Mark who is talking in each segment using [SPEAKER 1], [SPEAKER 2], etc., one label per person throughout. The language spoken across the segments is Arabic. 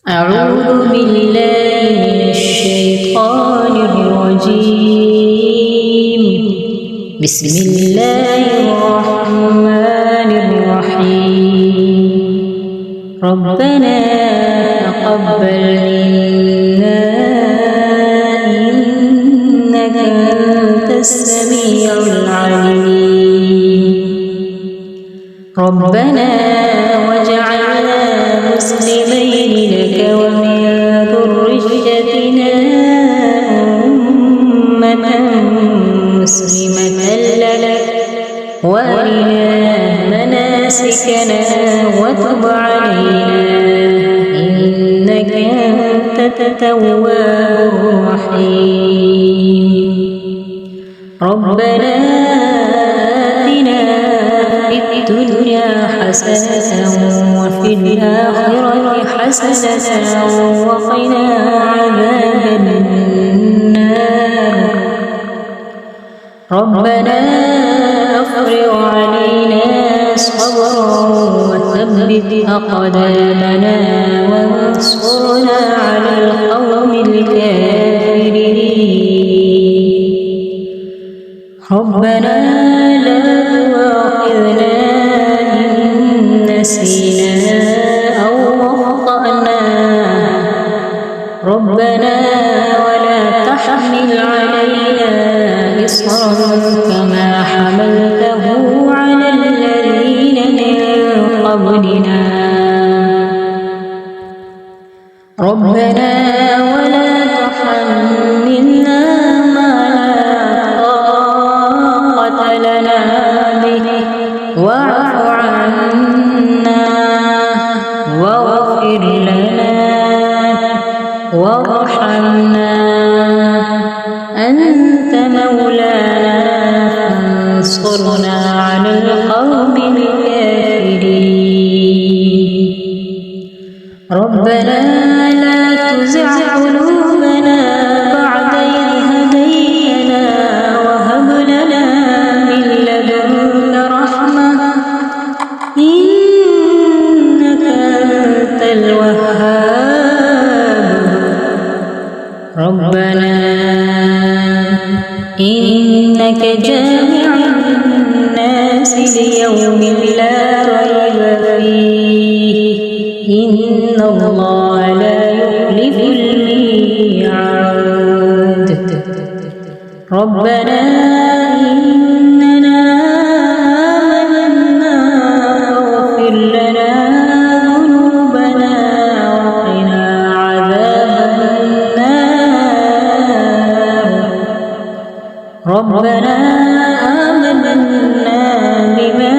[SPEAKER 1] أعوذ بالله من الشيطان الرجيم. بسم الله الرحمن الرحيم. ربنا تقبل منا إنك أنت السميع العليم. ربنا واجعلنا مسلمين لك ومن ذريتنا أمة مسلمة لك وأرنا مناسكنا وتب علينا إنك أنت التواب الرحيم. ربنا آتنا في الدنيا حسنة وفي الآخرة حسنة وقنا عذاب النار. ربنا أفرغ علينا صبرا وثبت أقدامنا وانصرنا على القوم الكافرين. ربنا لا تؤاخذنا إن نسينا أو أخطأنا. ربنا ولا تحمل علينا إصرا كما حملته على الذين من قبلنا. ربنا ولا تحملنا ما لا طاقة لنا به واعف عنا واغفر لنا وارحمنا أنت مولانا فانصرنا على القوم الكافرين. ربنا لا تزغ قلوبنا بعد إذ هديتنا وهب لنا من لدنك رحمة إنك أنت الوهاب. ربنا إنك جامع الناس ليوم لا ريب فيه إن الله لا يخلف الميعاد. ربنا إننا آمنا فاغفر لنا ذنوبنا وقنا عذاب النار. ربنا آمنا بما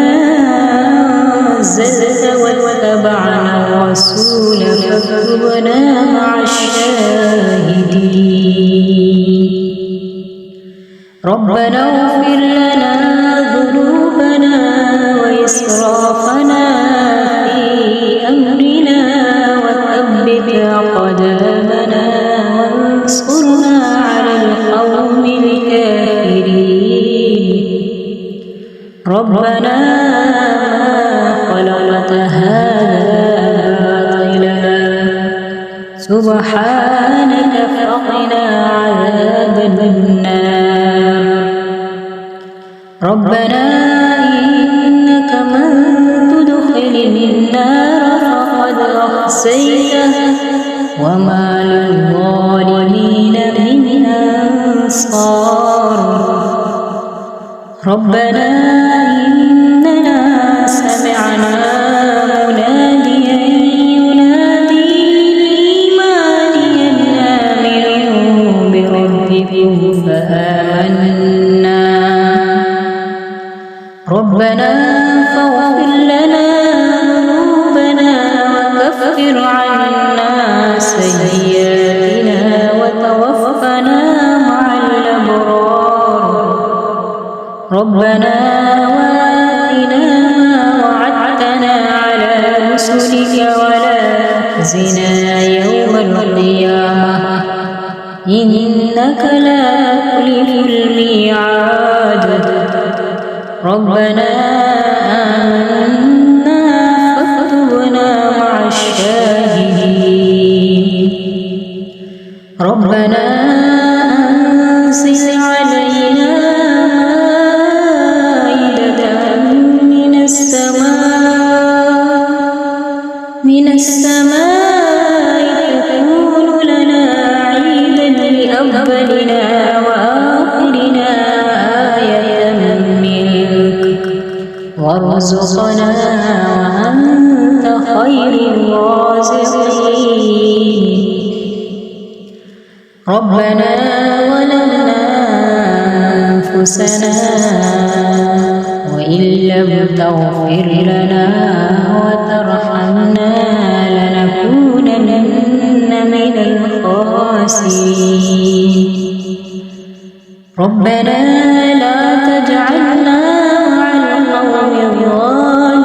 [SPEAKER 1] أنزلت واتبعنا الرسول فاكتبنا مع الشاهدين. ربنا اغفر لنا ذنوبنا وإسرافنا في أمرنا وثبت أقدامنا وانصرنا على القوم الكافرين. ربنا خلقت هذا باطلا سبحانك فقنا عذاب النار. ربنا إنك من تدخل النار فقد أخزيته وما للظالمين من أنصار. ربنا إننا سمعنا مناديا ينادي للإيمان أن آمنوا بربكم فآمنا. ربنا فاغفر لنا ذنوبنا وكفر عنا سيئاتنا وتوفنا مع الأبرار. ربنا وآتنا ما وعدتنا على رسلك ولا تخزنا يوم القيامة إنك لا تخلف الميعاد. ربنا آمنا فاكتبنا مع الشاهدين. ربنا أنزل علينا مائدة من السماء تكون لنا عيدا لأولنا وآخرنا وآية منك وارزقنا وأنت خير الرازقين. ربنا ظلمنا أنفسنا وإن لم تغفر لنا وترحمنا لنكونن من الخاسرين. ربنا لا تجعلنا مع القوم الظالمين.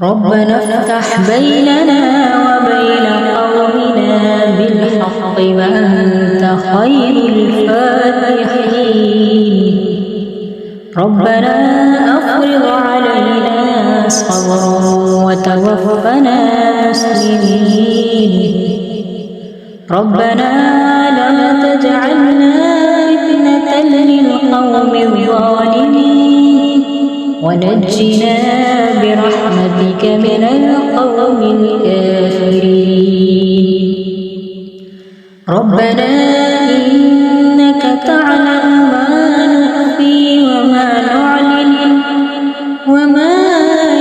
[SPEAKER 1] ربنا افتح بيننا وبين قومنا بالحق وأنت خير الفاتحين. ربنا أفرغ علينا صبرا وتوفنا مسلمين. ربنا لا تجعلنا فتنة للقوم الظالمين ونجنا برحمتك من القوم الكافرين. ربنا إنك تعلم ما نخفي وما نعلن وما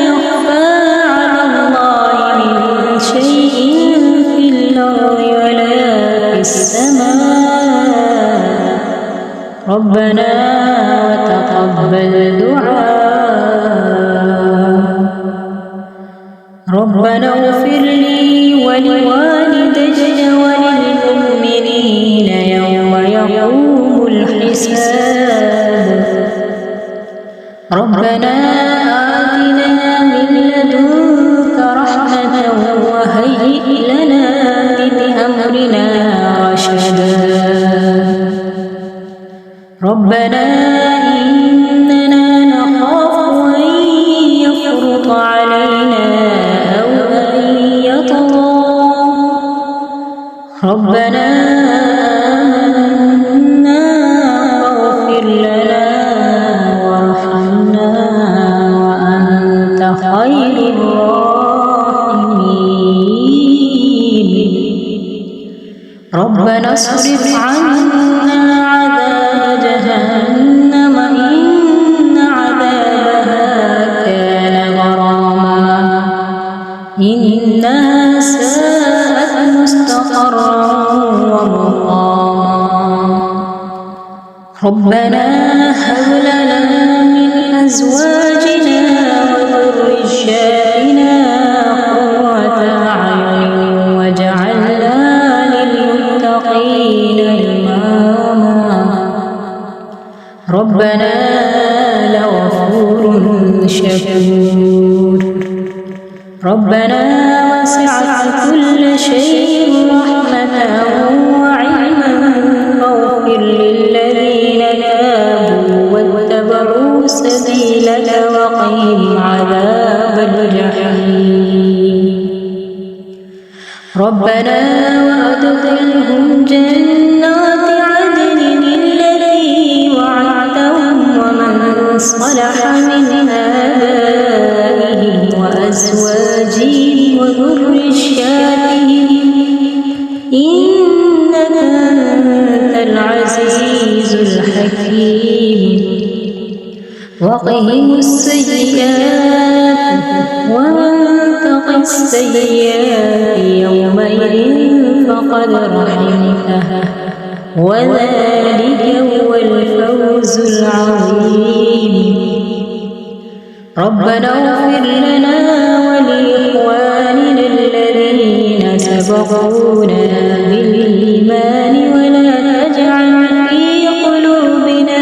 [SPEAKER 1] يخفى على الله من شيء في الأرض ولا في السماء. ربنا وتقبل دعاء. ربنا اغفر لي ولوالدي وللمؤمنين يوم يقوم الحساب. ربنا آتنا من لدنك رحمة وهيئ لنا من أمرنا رشدا. ربنا إننا نخاف أن يفرط علينا أو أن يطغى. ربنا آمنا واغفر لنا وارحمنا وأنت خير الراحمين. ربنا اصرف عنا عذاب جهنم إن عذابها كان غراما إنها ساءت مستقرا ومقاما. ربنا هب لنا من أزواجنا وذرياتنا قرة أعين واجعلنا للمتقين إماما. ربنا لغفور شكور. ربنا وسعت كل شيء رحمة وعلما فاغفر للذين تابوا واتبعوا سبيلك وقهم عذاب الجحيم. ربنا وأدخلهم جنات عدن التي وعدتهم ومن صلح من آبائهم وأزواجهم وذرياتهم إنك أنت العزيز الحكيم. وقهم السيئات ومن تق السيئات يومئذ فقد رحمته وذلك هو الفوز العظيم. ربنا اغفر لنا ولإخواننا الذين سبقونا بالإيمان ولا تجعل في قلوبنا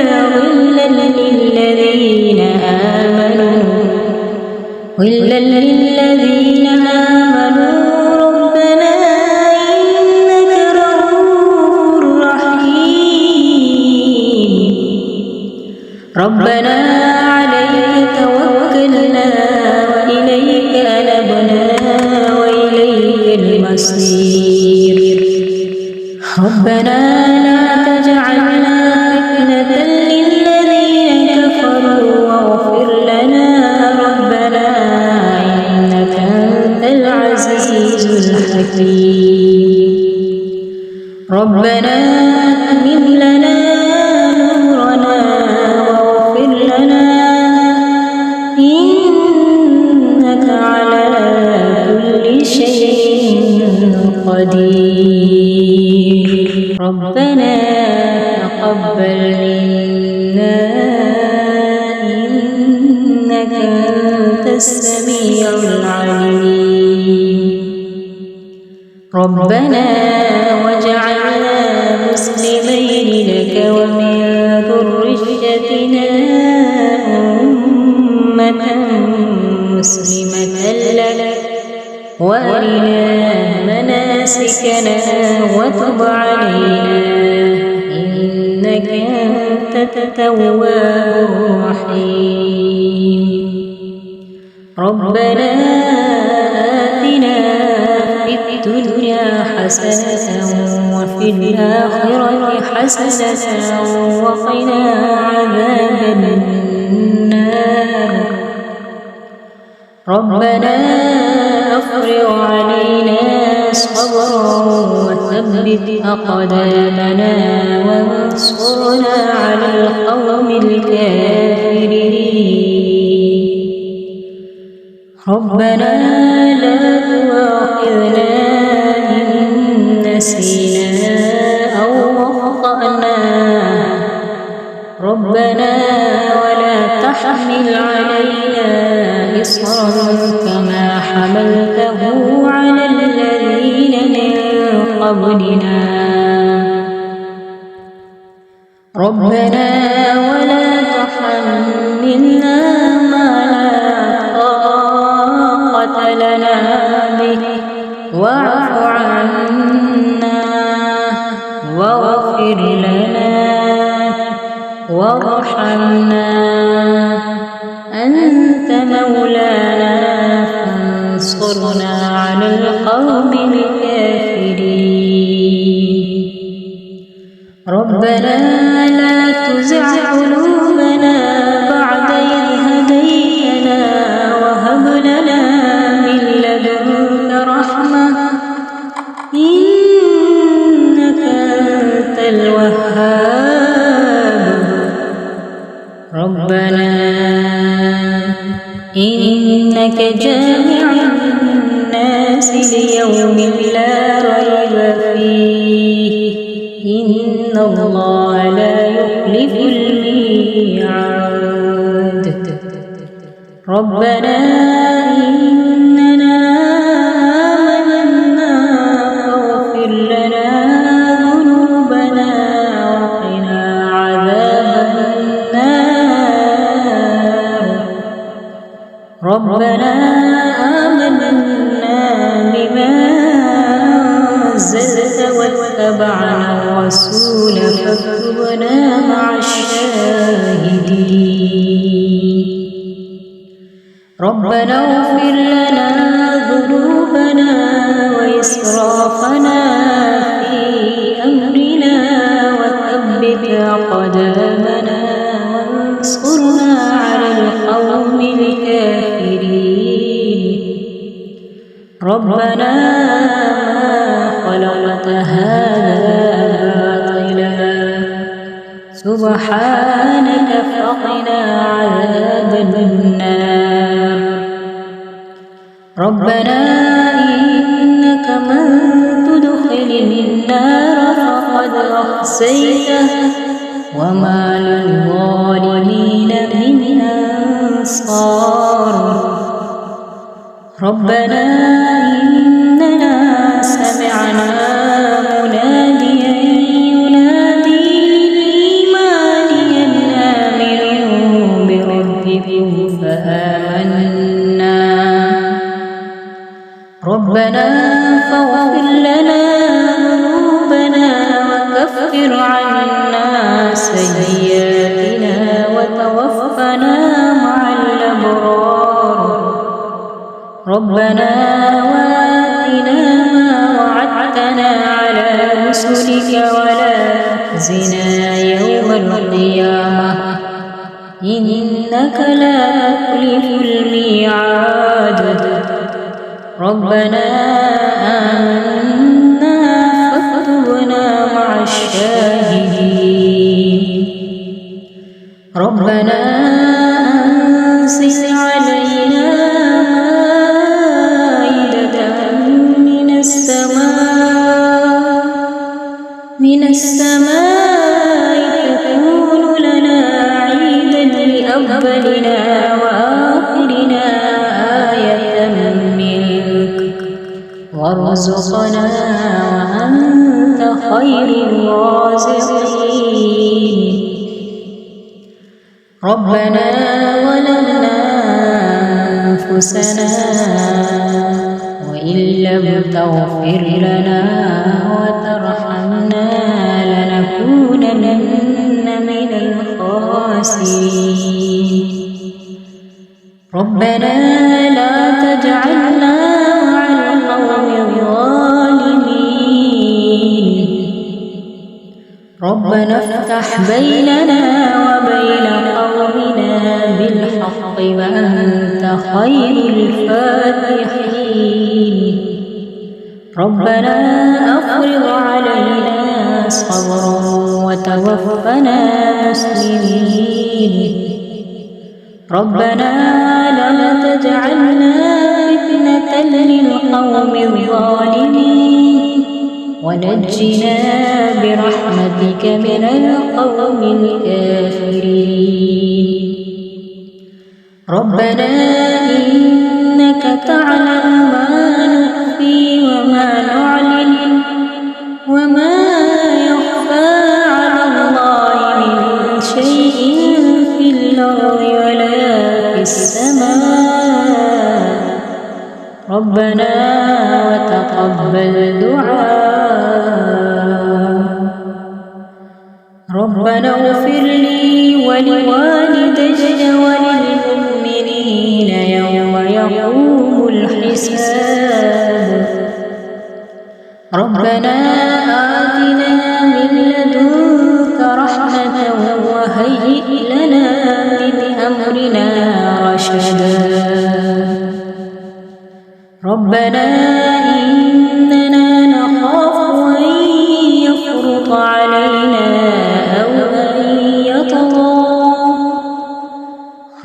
[SPEAKER 1] غلا للذين آمنوا ربنا إنك رؤوف رحيم. ربنا عليك توكلنا وإليك أنبنا وإليك المصير. بصير ربنا لا تجعلنا فتنة للذين كفروا واغفر لنا ربنا إنك أنت العزيز الحكيم ربنا أتمم لنا نورنا واغفر لنا إنك على كل شيء قدير ربنا تقبل منا إنك أنت السميع العليم ربنا واجعلنا مسلمين لك ومن ذريتنا أمة مسلمة لك وأرنا مناسكنا وتب علينا إنك أنت التواب الرحيم ربنا آتنا في الدنيا حسنة وفي الآخرة حسنة وقنا عذاب النار ربنا أفرغ علينا صبرا وثبت أقدامنا وانصرنا على القوم الكافرين ربنا لا تؤاخذنا إن نسينا أو أخطأنا ربنا ولا تحمل علينا إصرا كما حملته على الذين من قبلنا ربنا ولا تحملنا ما لا طاقة لنا به واعف عنا واغفر لنا وارحمنا أنت مولانا فانصرنا على القوم الكافرين ربنا لا تزغ قلوبنا بعد إذ هديتنا وهب لنا من لدنك رحمة إنك أنت الوهاب ربنا إنك جامع الناس ليوم لا ريب فيه إن الله لا يخلف الميعاد ربنا إننا آمنا فاغفر لنا ذنوبنا وقنا عذاب النار ربنا آمنا بما أنزلت واتبعنا الرسول فاكتبنا مع الشاهدين ربنا اغفر لنا ذنوبنا وإسرافنا في أمرنا وثبت أقدامنا وانصرنا على القوم الكافرين ربنا ما خلقت هذا باطلا سبحانك فقنا عذاب النار ربنا إنك من تدخل النار فقد أخزيته وما للظالمين من أنصار ربنا إننا سمعنا مناديا ينادي للإيمان أن آمنوا بربكم فآمنا ربنا فاغفر لنا ذنوبنا وكفر عنا سيئاتنا وتوفنا مع الأبرار ربنا وآتنا ما رسلك ولا تخزنا يوم القيامة إنك لا تخلف الميعاد ربنا آمنا فاكتبنا مع الشاهدين ربنا أنزل علينا مائدة من السماء تكون لنا عيدا لأولنا وآخرنا آية منك وارزقنا وأنت خير الرازقين ربنا ظلمنا أنفسنا وإن لم تغفر لنا وترحمنا لنكونن من الخاسرين ربنا لا تجعلنا مع القوم الظالمين ربنا افتح بيننا وبين قومنا بالحق وأنت خير الفاتحين ربنا أفرغ علينا صبرا وتوفنا مسلمين ربنا لا تجعلنا فتنة للقوم الظالمين ونجنا برحمتك من القوم الكافرين ربنا إنك تعلم ما نخفي وما نعلن وما يخفى على الله من شيء في الأرض ولا في السماء ربنا وتقبل دعاء ربنا اغفر لي ولوالدي وللمؤمنين يوم يقوم الحساب ربنا آتنا من لدنك رحمة وهيئ لنا من أمرنا رشدا ربنا إننا نخاف أن يفرط علينا أو أن يطغى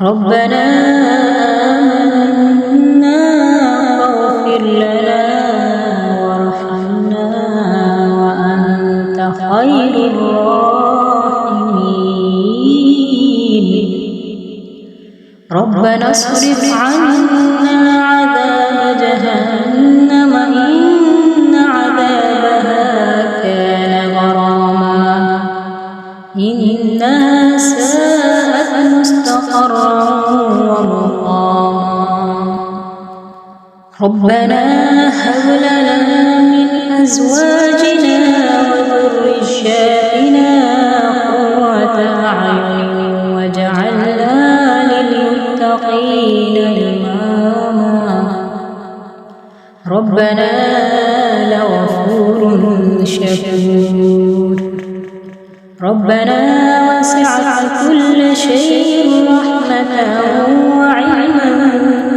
[SPEAKER 1] ربنا آمنا فاغفر لنا وارحمنا وأنت خير الراحمين ربنا اصرف عنا عذاب جهنم إن عذابها كان غراما إنها ساءت مستقرا ومقاما ربنا هب لنا من أزواجنا وذرياتنا قرة أعين واجعلنا للمتقين إماما ربنا لغفور شكور ربنا وسعت كل شيء رحمة وعلما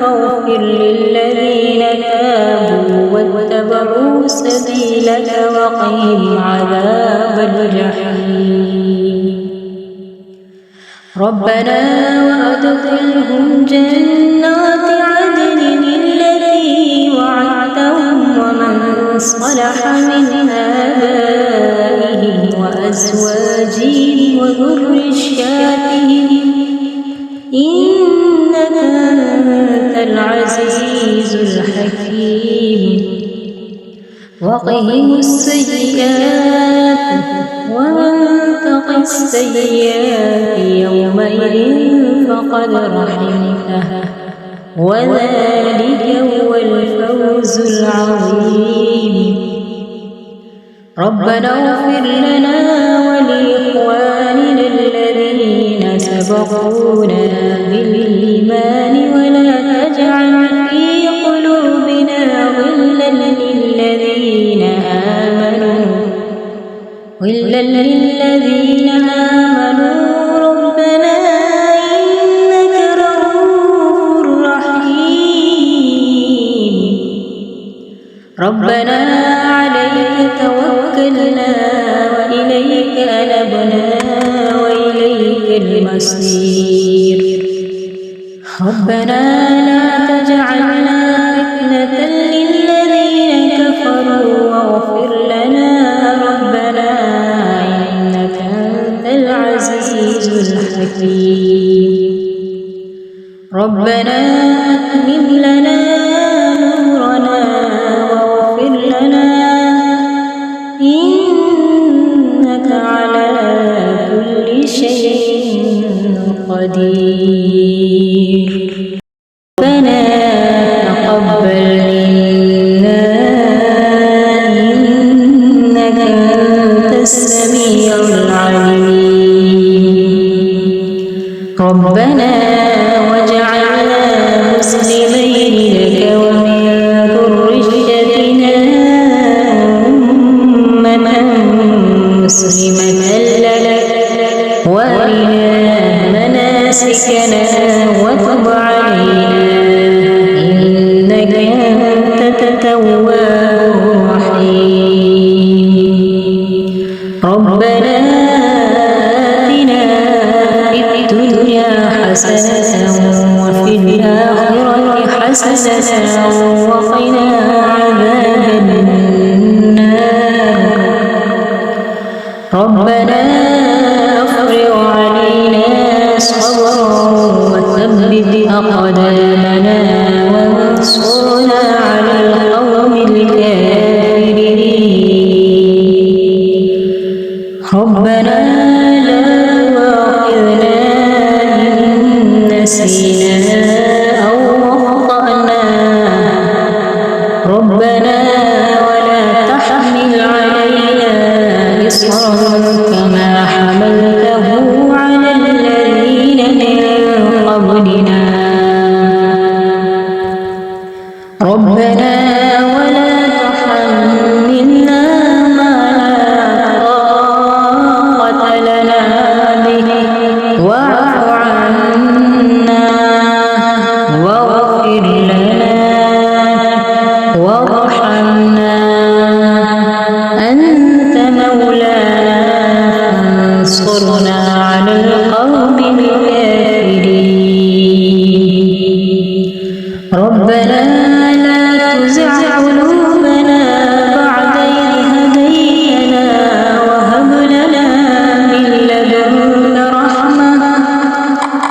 [SPEAKER 1] فاغفر للذين تابوا واتبعوا سبيلك وقهم عذاب الجحيم ربنا وأدخلهم جنات عدن التي وعدتهم ومن صلح من آبائهم وأزواجهم وذرياتهم إنك أنت العزيز الحكيم وقهم السيئات ومن تق السيئات يومئذ فقد رحمته وذلك هو الفوز العظيم ربنا اغفر لنا ولإخواننا الذين سبقونا بالإيمان ولا تجعل في قلوبنا غلا للذين آمنوا إلا للذين آمنوا ربنا إنك رؤوف رحيم ربنا عليك توكلنا وإليك أنبنا وإليك المصير ربنا لا تجعلنا فتنة للذين كفروا واغفر لنا ربنا إنك أنت العزيز الحكيم ربنا أتمم لنا نورنا واغفر لنا إنك على كل شيء قدير ربنا تقبل منا إنك أنت السميع العليم ربنا واجعلنا مسلمين لك ومن ذريتنا أمة مسلمة لك وأرنا مناسكنا وتب علينا إنك أنت التواب الرحيم ربنا آتنا في الدنيا حسنة وفي الآخرة حسنة وقنا عذاب النار ربنا أفرغ علينا صبرا وثبت أقدامنا وانصرنا على القوم الكافرين ربنا لا تؤاخذنا إن نسينا أو أخطأنا ربنا ولا تحمل علينا إصرا كما حملته على الذين من قبلنا ربنا ولا تحملنا ما لا طاقة لنا به واعف عنا واغفر لنا وارحمنا أنت مولانا فانصرنا على القوم الكافرين ربنا لا تزغ قلوبنا بعد إذ هديتنا وهب لنا من لدنك رحمة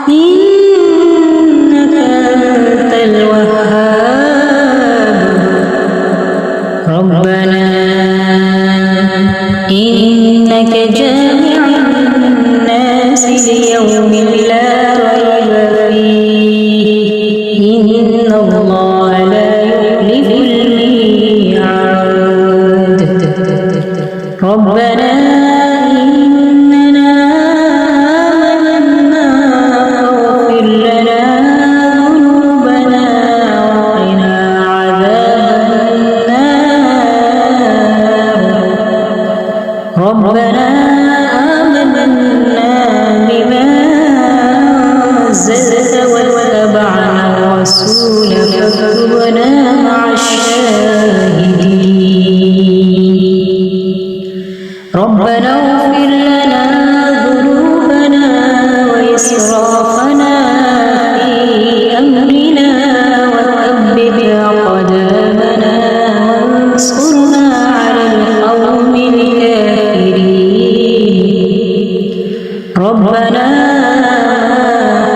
[SPEAKER 1] إنك أنت الوهاب ربنا إنك جامع الناس ليوم لا ريب فيه إن الله لا يخلف الميعاد ربنا إننا آمنا فاغفر لنا ذنوبنا وقنا عذاب النار ربنا آمنا بما أنزلت واتبعنا الرسول فاكتبنا مع الشاهدين ربنا اغفر لنا ذنوبنا وإسرافنا في أمرنا وثبت أقدامنا وانصرنا على القوم الكافرين ربنا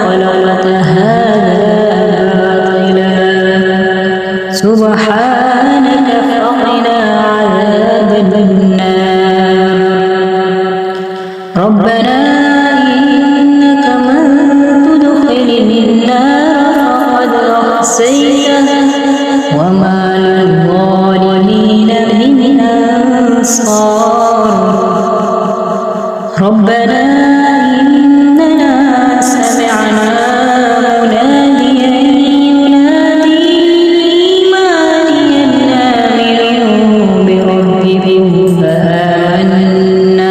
[SPEAKER 1] خلقت هذا باطلا سبحانك فقنا عذاب النار ربنا إنك من تدخل النار فقد أخزيته وما للظالمين من أنصار ربنا إننا سمعنا مناديا ينادي للإيمان أن آمنوا بربكم فآمنا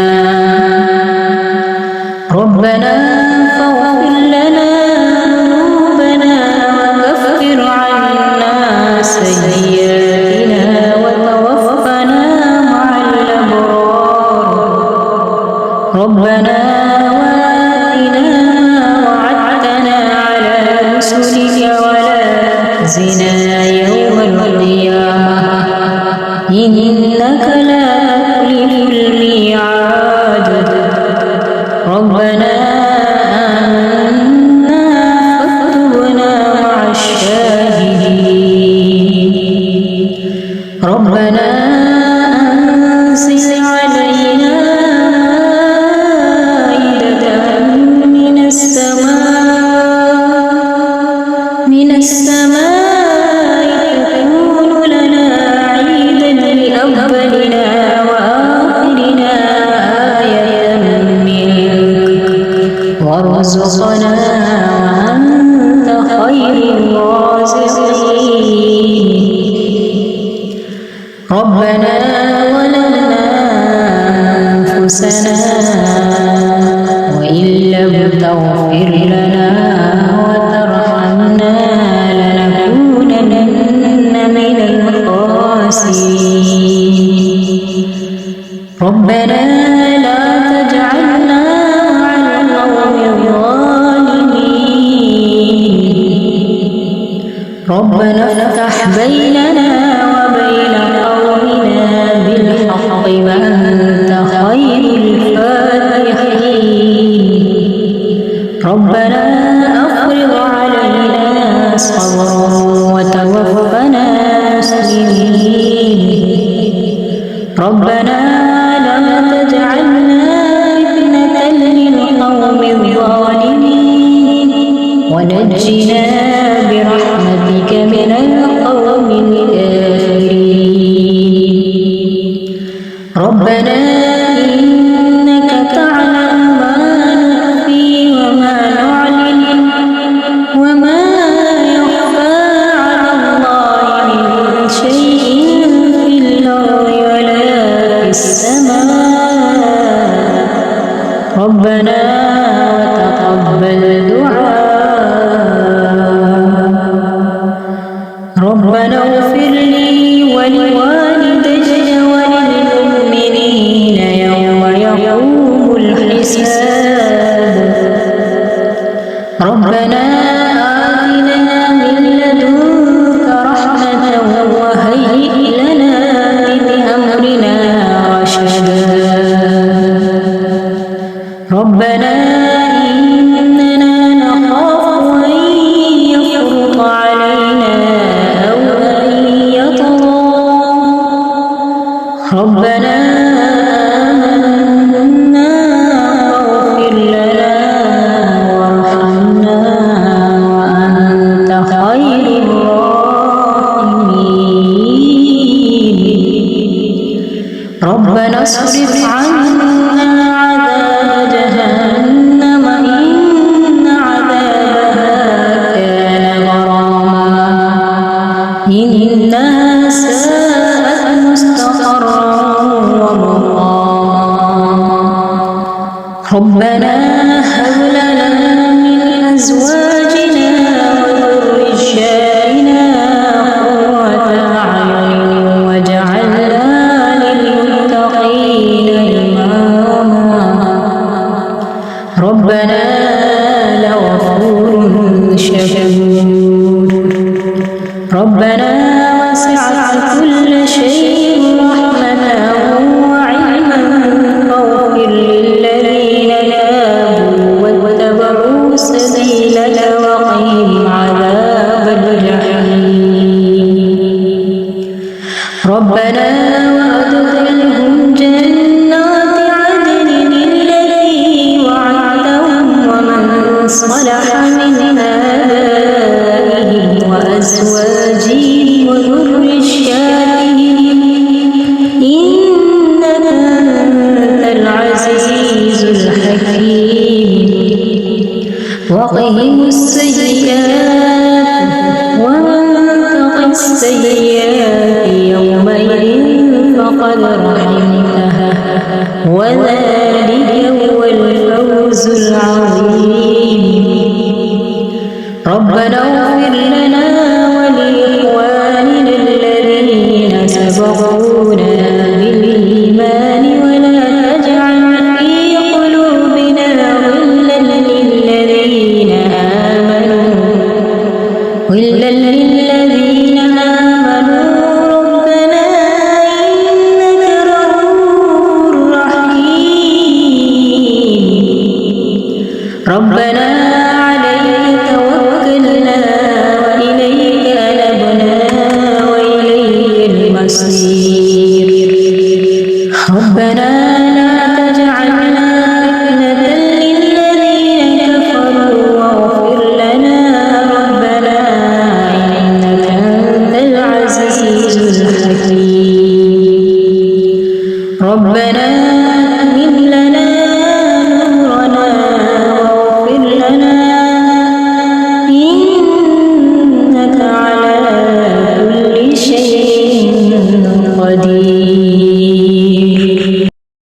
[SPEAKER 1] إنك لا تخلف الميعاد ربنا آمنا فاكتبنا مع الشاهدين ربنا أنزل علينا مائدة من السماء تكون لنا عيدا لأولنا وآخرنا آية منك وارزقنا وأنت خير الرازقين ربنا ظلمنا أنفسنا وإن لم تغفر لنا وترحمنا لنكونن من الخاسرين ربنا لا تجعلنا مع القوم الظالمين ربنا افتح بيننا وبين قومنا بالحق وأنت خير الفاتحين ربنا أفرغ علينا صبرا وتوفنا مسلمين ربنا لا تجعلنا فتنة للقوم الظالمين ونجنا برحمتك من القوم الكافرين ربنا إنك تعلم ما نخفي وما نعلن وما يخفى على الله من شيء في الأرض ولا في السماء ربنا وتقبل دعاء ربنا اغفر لي ولوالدي وللمؤمنين يوم يقوم الحساب ربنا آتنا من لدنك رحمة وهيئ لنا من أمرنا رشدا ربنا إننا نخاف أن يفرط علينا أو أن يطغى ربنا آمنا واغفر لنا وارحمنا وأنت خير الراحمين ربنا اصرف عنا عذاب جهنم إن عذابها كان غراما إنها ساءت مستقرا ومقاما ربنا هب لنا من أزواجنا وذرياتنا قرة أعين واجعلنا للمتقين إماما ربنا لغفور شكور ربنا وسعت كل شيء رحمة وعلما فاغفر للذين تابوا واتبعوا سبيلك وقهم عذاب الجحيم ربنا وأدخلهم جنات عدن التي وعدتهم ومن صلح من آبائهم وأزواجهم وذرياتهم إنك أنت العزيز الحكيم وقهم السيئات ومن تق السيئات يومئذ فقد رحمتها وذلك هو الفوز العظيم ربنا اغفر لنا ولإخواننا الذين سبقونا بالإيمان ولا تجعل في قلوبنا غلا للذين ربنا لا تجعلنا فتنة للذين كفروا واغفر لنا ربنا إنك أنت العزيز الحكيم ربنا